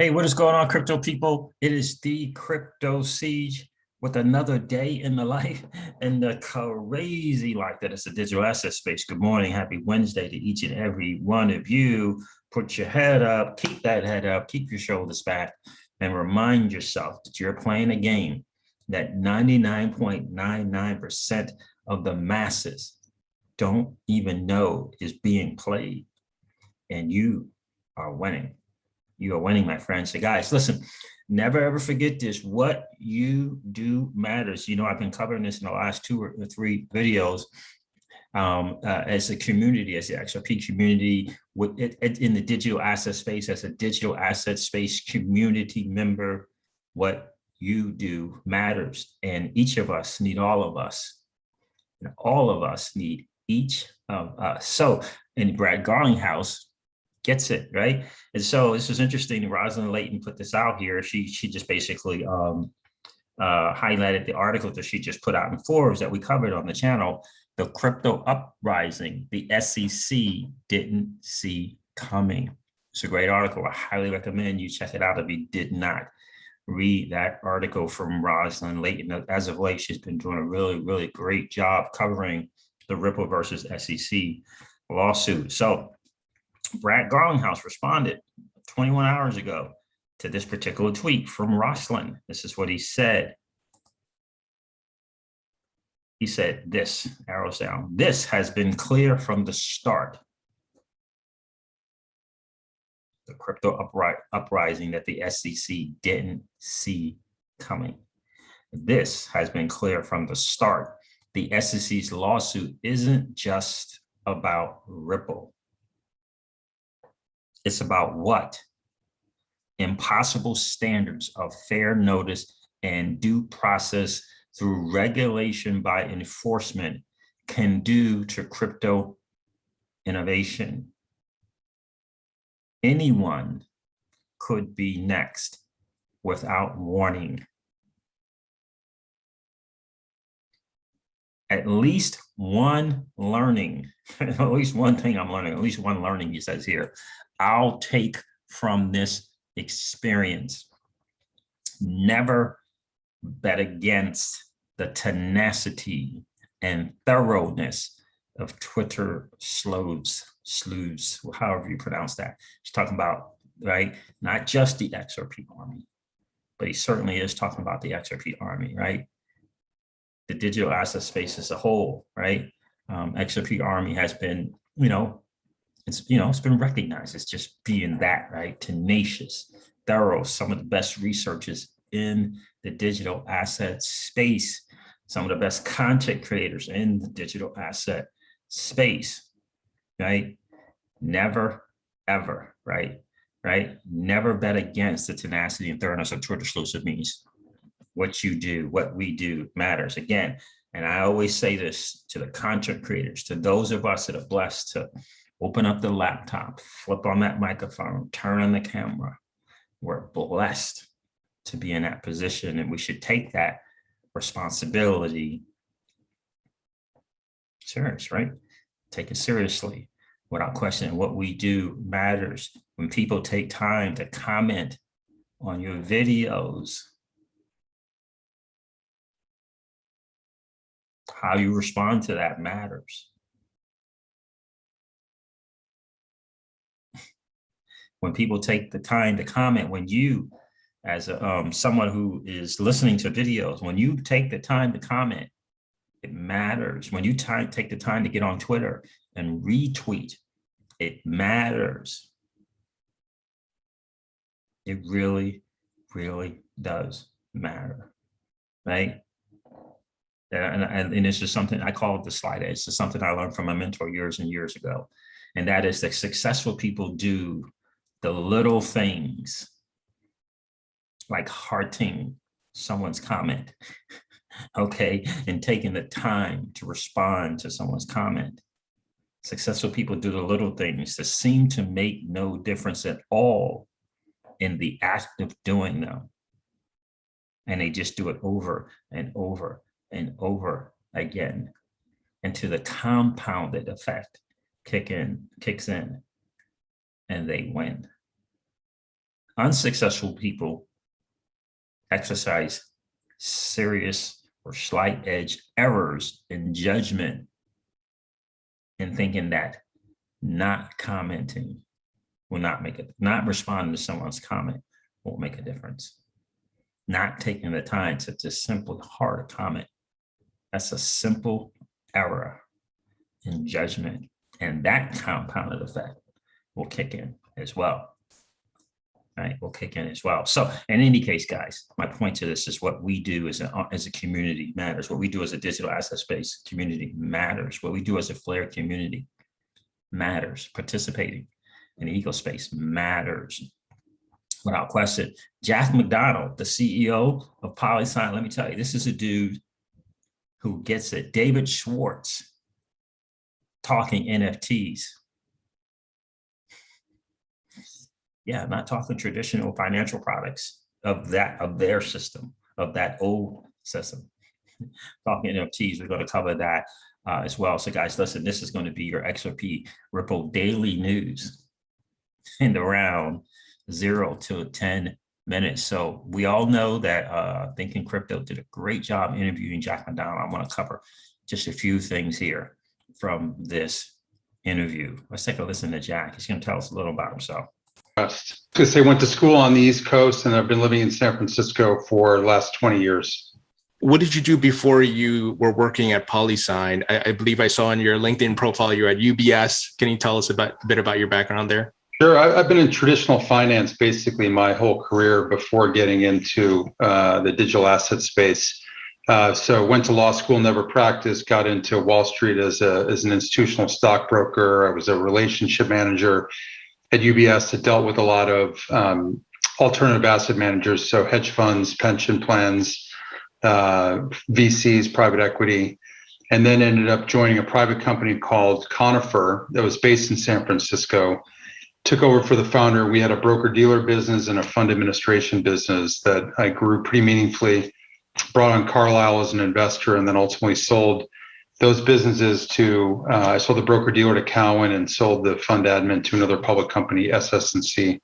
Hey, what is going on, crypto people? It is the Crypto Siege with another day in the life and the crazy life that is the digital asset space. Good morning. Happy Wednesday to each and every one of you. Put your head up, keep that head up, keep your shoulders back, and remind yourself that you're playing a game that 99.99% of the masses don't even know is being played, and you are winning. You are winning, my friends. So guys, listen, never ever forget this. What you do matters. You know, I've been covering this in the last 2 or 3 videos as a community, as the XRP community, with it in the digital asset space, as a digital asset space community member. What you do matters. And each of us need all of us. And all of us need each of us. So in Brad Garlinghouse gets it, right? And so this is interesting. Roslyn Layton put this out here. She just basically highlighted the article that she just put out in Forbes that we covered on the channel. The crypto uprising, the SEC didn't see coming. It's a great article. I highly recommend you check it out if you did not read that article from Roslyn Layton. As of late, she's been doing a really, really great job covering the Ripple versus SEC lawsuit. So Brad Garlinghouse responded 21 hours ago to this particular tweet from Roslyn. This is what he said. He said this, arrows down, this has been clear from the start. The crypto uprising that the SEC didn't see coming. This has been clear from the start. The SEC's lawsuit isn't just about Ripple. It's about what? Impossible standards of fair notice and due process through regulation by enforcement can do to crypto innovation. Anyone could be next without warning. At least one learning, at least one thing I'm learning, at least one learning, he says here, I'll take from this experience. Never bet against the tenacity and thoroughness of Twitter sleuths, however you pronounce that. He's talking about, right, not just the XRP army, but he certainly is talking about the XRP army, right? The digital asset space as a whole, right? XRP army has been, it's been recognized as just being that, right? Tenacious, thorough, some of the best researchers in the digital asset space, some of the best content creators in the digital asset space, right? Never, ever, right? Never bet against the tenacity and thoroughness of Twitter exclusive means. What you do, what we do matters. Again, and I always say this to the content creators, to those of us that are blessed to open up the laptop, flip on that microphone, turn on the camera. We're blessed to be in that position, and we should take that responsibility serious, right? Take it seriously without questioning. What we do matters. When people take time to comment on your videos, how you respond to that matters. When people take the time to comment, when you, as someone who is listening to videos, when you take the time to comment, it matters. When you take the time to get on Twitter and retweet, it matters. It really, really does matter, right? And it's just something I call it the slide edge. It's something I learned from a mentor years and years ago. And that is that successful people do the little things, like hearting someone's comment, okay, and taking the time to respond to someone's comment. Successful people do the little things that seem to make no difference at all in the act of doing them. And they just do it over and over and over again until the compounded effect kicks in, and they win. Unsuccessful people exercise serious or slight edge errors in judgment and thinking that not commenting will not make it, not responding to someone's comment won't make a difference. Not taking the time to just simply hard a comment. That's a simple error in judgment. And that compounded effect will kick in as well. Right, will kick in as well. So in any case, guys, my point to this is what we do as a community matters. What we do as a digital asset space community matters. What we do as a Flare community matters. Participating in the eco space matters. Without question. Jack McDonald, the CEO of Polysign, let me tell you, this is a dude who gets it. David Schwartz talking NFTs. Yeah, I'm not talking traditional financial products of their system, of that old system. Talking NFTs, we're going to cover that as well. So guys, listen, this is going to be your XRP Ripple daily news in around 0 to 10 minutes. So we all know that Thinking Crypto did a great job interviewing Jack McDonald. I want to cover just a few things here from this interview. Let's take a listen to Jack. He's going to tell us a little about himself. Because they went to school on the East Coast, and I've been living in San Francisco for the last 20 years. What did you do before you were working at Polysign? I believe I saw on your LinkedIn profile you're at UBS. Can you tell us a bit about your background there? Sure. I've been in traditional finance basically my whole career before getting into the digital asset space. So went to law school, never practiced, got into Wall Street as an institutional stockbroker. I was a relationship manager at UBS that dealt with a lot of alternative asset managers, so hedge funds, pension plans, VCs, private equity, and then ended up joining a private company called Conifer that was based in San Francisco. Took over for the founder. We had a broker-dealer business and a fund administration business that I grew pretty meaningfully, brought on Carlyle as an investor, and then ultimately sold those businesses to, I sold the broker-dealer to Cowen and sold the fund admin to another public company, SS&C.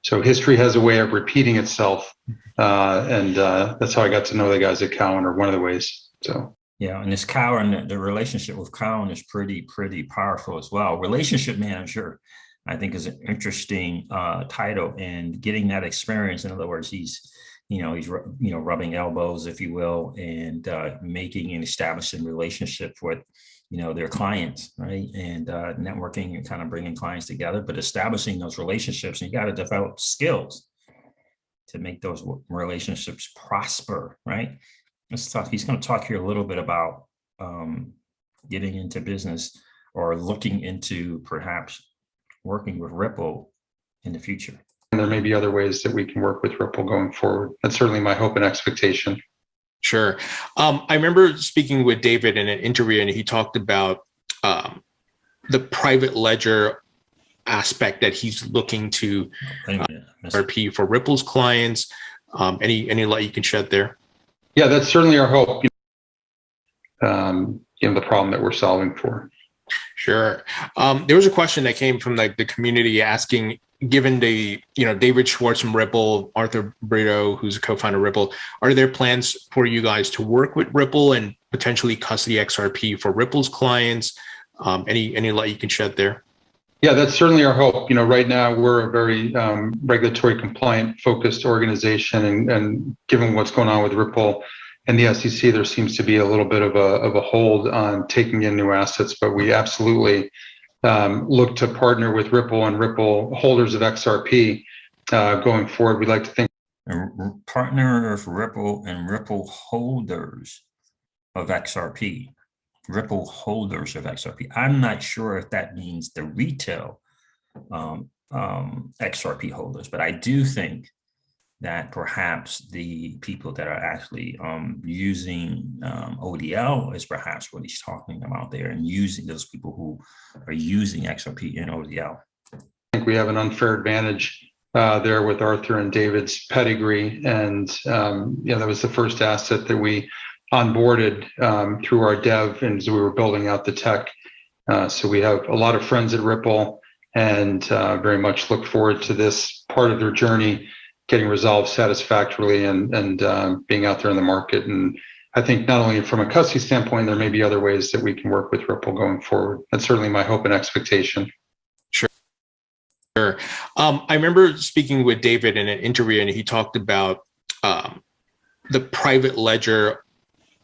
So history has a way of repeating itself, and that's how I got to know the guys at Cowen, or one of the ways. So yeah, and this Cowen, the relationship with Cowen is pretty powerful as well. Relationship manager, I think, is an interesting title, and getting that experience. In other words, he's rubbing elbows, if you will, and making and establishing relationships with, their clients, right? And networking and kind of bringing clients together, but establishing those relationships, and you got to develop skills to make those relationships prosper, right? Let's talk. He's going to talk here a little bit about getting into business or looking into perhaps working with Ripple in the future. And there may be other ways that we can work with Ripple going forward. That's certainly my hope and expectation. Sure. I remember speaking with David in an interview, and he talked about the private ledger aspect that he's looking to XRP for Ripple's clients. Any light you can shed there? Yeah, that's certainly our hope. The problem that we're solving for. Sure. There was a question that came from the community asking, given David Schwartz from Ripple, Arthur Brito, who's a co-founder of Ripple, are there plans for you guys to work with Ripple and potentially custody XRP for Ripple's clients? Any light you can shed there? Yeah, that's certainly our hope. Right now we're a very regulatory compliant focused organization, and given what's going on with Ripple and the SEC, there seems to be a little bit of a hold on taking in new assets, but we absolutely look to partner with Ripple and Ripple holders of XRP going forward. We'd like to think. Partner with Ripple and Ripple holders of XRP. Ripple holders of XRP. I'm not sure if that means the retail XRP holders, but I do think that perhaps the people that are actually using ODL is perhaps what he's talking about there, and using those people who are using XRP in ODL. I think we have an unfair advantage there with Arthur and David's pedigree, and that was the first asset that we onboarded through our dev, and as we were building out the tech. So we have a lot of friends at Ripple. and very much look forward to this part of their journey getting resolved satisfactorily and being out there in the market. And I think not only from a custody standpoint, there may be other ways that we can work with Ripple going forward. That's certainly my hope and expectation. Sure. I remember speaking with David in an interview, and he talked about the private ledger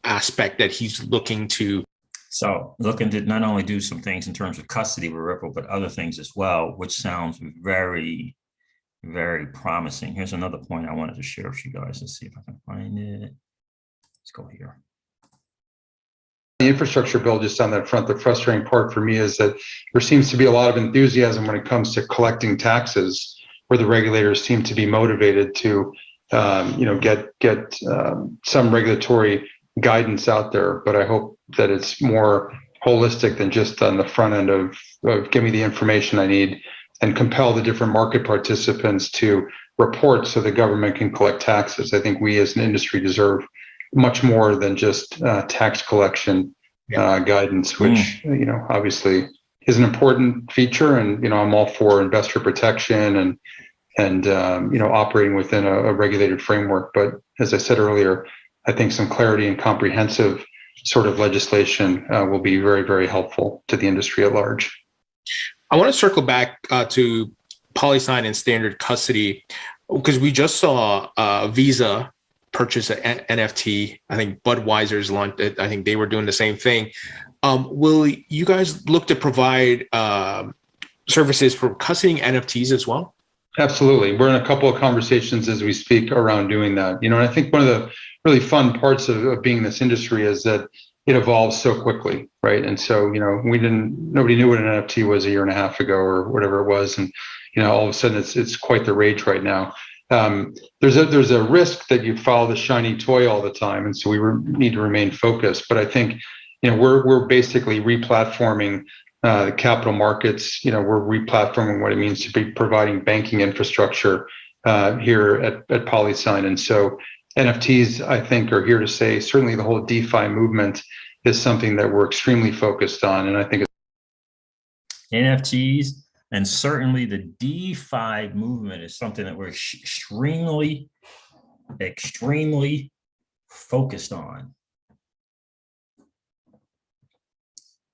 aspect that he's looking to. So looking to not only do some things in terms of custody with Ripple, but other things as well, which sounds very, very promising. Here's another point I wanted to share with you guys. Let's see if I can find it. Let's go here. The infrastructure bill, just on that front, the frustrating part for me is that there seems to be a lot of enthusiasm when it comes to collecting taxes, where the regulators seem to be motivated to, get some regulatory guidance out there. But I hope that it's more holistic than just on the front end of give me the information I need and compel the different market participants to report so the government can collect taxes. I think we as an industry deserve much more than just tax collection guidance, which obviously is an important feature. And I'm all for investor protection and operating within a regulated framework. But as I said earlier, I think some clarity and comprehensive sort of legislation will be very, very helpful to the industry at large. I want to circle back to Polysign and standard custody, because we just saw Visa purchase an NFT. I think Budweiser's launched it. I think they were doing the same thing. Will you guys look to provide services for custodying NFTs as well? Absolutely. We're in a couple of conversations as we speak around doing that. And I think one of the really fun parts of being in this industry is that it evolves so quickly, right? And so, nobody knew what an NFT was a year and a half ago or whatever it was. And, all of a sudden it's quite the rage right now. There's a risk that you follow the shiny toy all the time. And so we need to remain focused. But I think, we're basically replatforming the capital markets. We're replatforming what it means to be providing banking infrastructure here at Polysign. And so NFTs, I think, are here to stay. Certainly the whole DeFi movement is something that we're extremely focused on. And I think NFTs and certainly the DeFi movement is something that we're extremely focused on.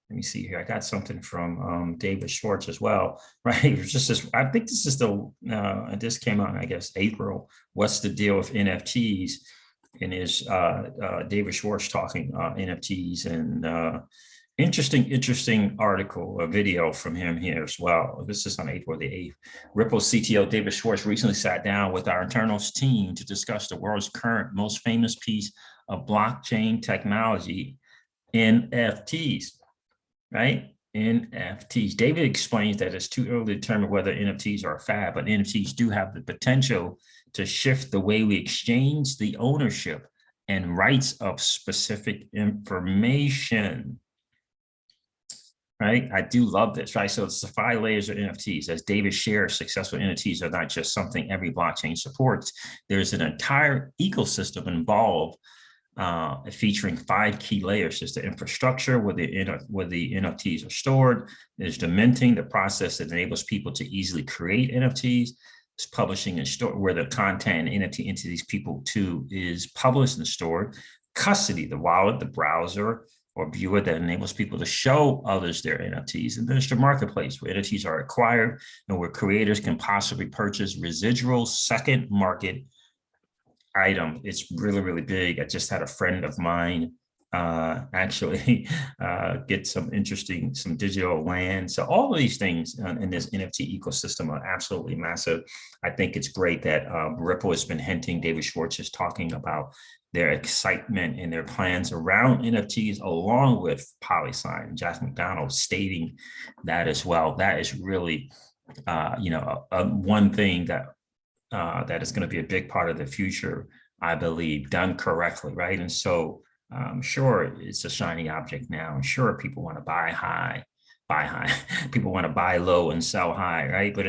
Let me see here. I got something from David Schwartz as well, right? It was just this. I think this is this came out, I guess, April. What's the deal with NFTs? And is David Schwartz talking NFTs and interesting article, a video from him here as well. This is on April the 8th. Ripple CTO David Schwartz recently sat down with our internals team to discuss the world's current most famous piece of blockchain technology, NFTs. Right? NFTs. David explains that it's too early to determine whether NFTs are a fad, but NFTs do have the potential to shift the way we exchange the ownership and rights of specific information. Right? I do love this, right? So it's the 5 layers of NFTs. As David shares, successful NFTs are not just something every blockchain supports. There's an entire ecosystem involved featuring 5 key layers. There's the infrastructure where the NFTs are stored. There's the minting, the process that enables people to easily create NFTs. It's publishing and store where the content and NFT into these people too is published and stored. Custody, the wallet, the browser or viewer that enables people to show others their NFTs. And there's the marketplace where NFTs are acquired and where creators can possibly purchase residual second market item. It's really big. I just had a friend of mine actually get some digital land. So all of these things in this NFT ecosystem are absolutely massive. I think it's great that Ripple has been hinting, David Schwartz is talking about their excitement and their plans around NFTs along with Polysign. Jack McDonald stating that as well. That is really one thing that that is going to be a big part of the future, I believe, done correctly, right? And so I'm sure it's a shiny object now. I'm sure people want to buy high. People want to buy low and sell high, right? But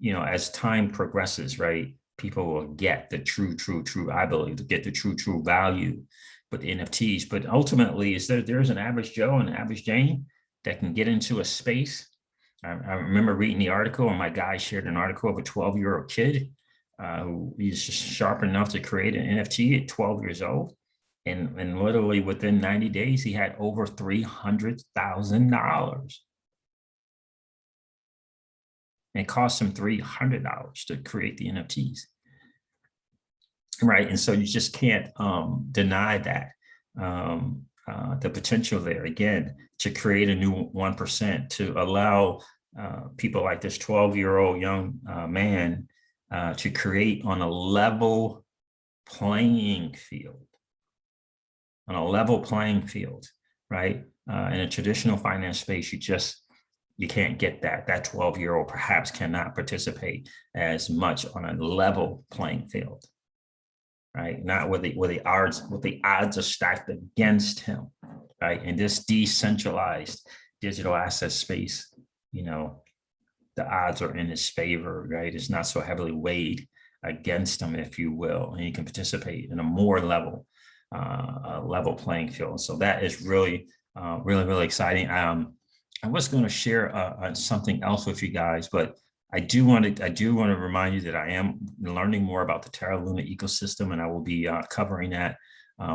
as time progresses, right, people will get the true, I believe, to get the true value with the NFTs. But ultimately, there's an average Joe and an average Jane that can get into a space I remember reading the article, and my guy shared an article of a 12-year-old kid who is just sharp enough to create an NFT at 12 years old. And literally within 90 days, he had over $300,000. And it cost him $300 to create the NFTs. Right. And so you just can't deny that. The potential there, again, to create a new 1%, to allow people like this 12-year-old young man to create on a level playing field. On a level playing field, right? In a traditional finance space, you can't get that. That 12-year-old perhaps cannot participate as much on a level playing field, right? Not where the odds are stacked against him, right? In this decentralized digital asset space, you know, the odds are in his favor, right? It's not so heavily weighed against him, if you will, and he can participate in a more level playing field. So that is really, really exciting. I was going to share something else with you guys, but I do want to remind you that I am learning more about the Terra Luna ecosystem, and I will be covering that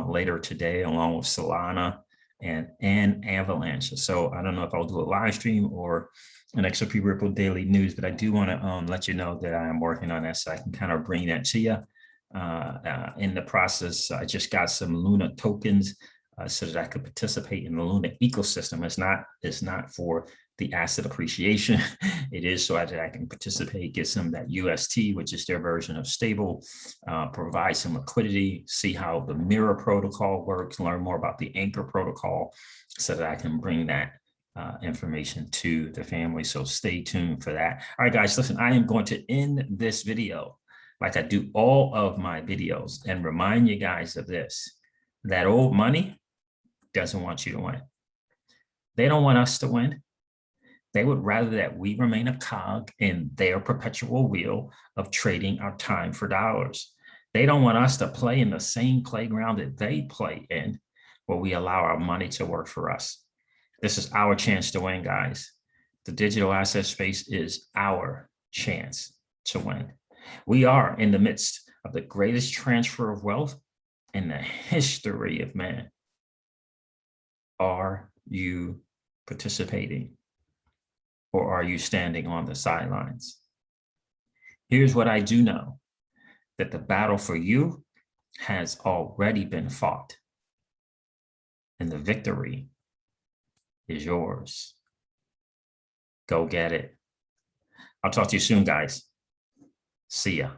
later today, along with Solana and Avalanche. So I don't know if I'll do a live stream or an XRP Ripple Daily News, but I do want to let you know that I am working on that, so I can kind of bring that to you. In the process, I just got some Luna tokens so that I could participate in the Luna ecosystem. It's not for the asset appreciation. It is so that I can participate, get some of that UST, which is their version of stable, provide some liquidity, see how the Mirror protocol works, learn more about the Anchor protocol, so that I can bring that information to the family. So stay tuned for that. All right, guys, listen, I am going to end this video like I do all of my videos and remind you guys of this: that old money doesn't want you to win. They don't want us to win. They would rather that we remain a cog in their perpetual wheel of trading our time for dollars. They don't want us to play in the same playground that they play in, where we allow our money to work for us. This is our chance to win, guys. The digital asset space is our chance to win. We are in the midst of the greatest transfer of wealth in the history of man. Are you participating, or are you standing on the sidelines? Here's what I do know: that the battle for you has already been fought, and the victory is yours. Go get it. I'll talk to you soon, guys. See ya.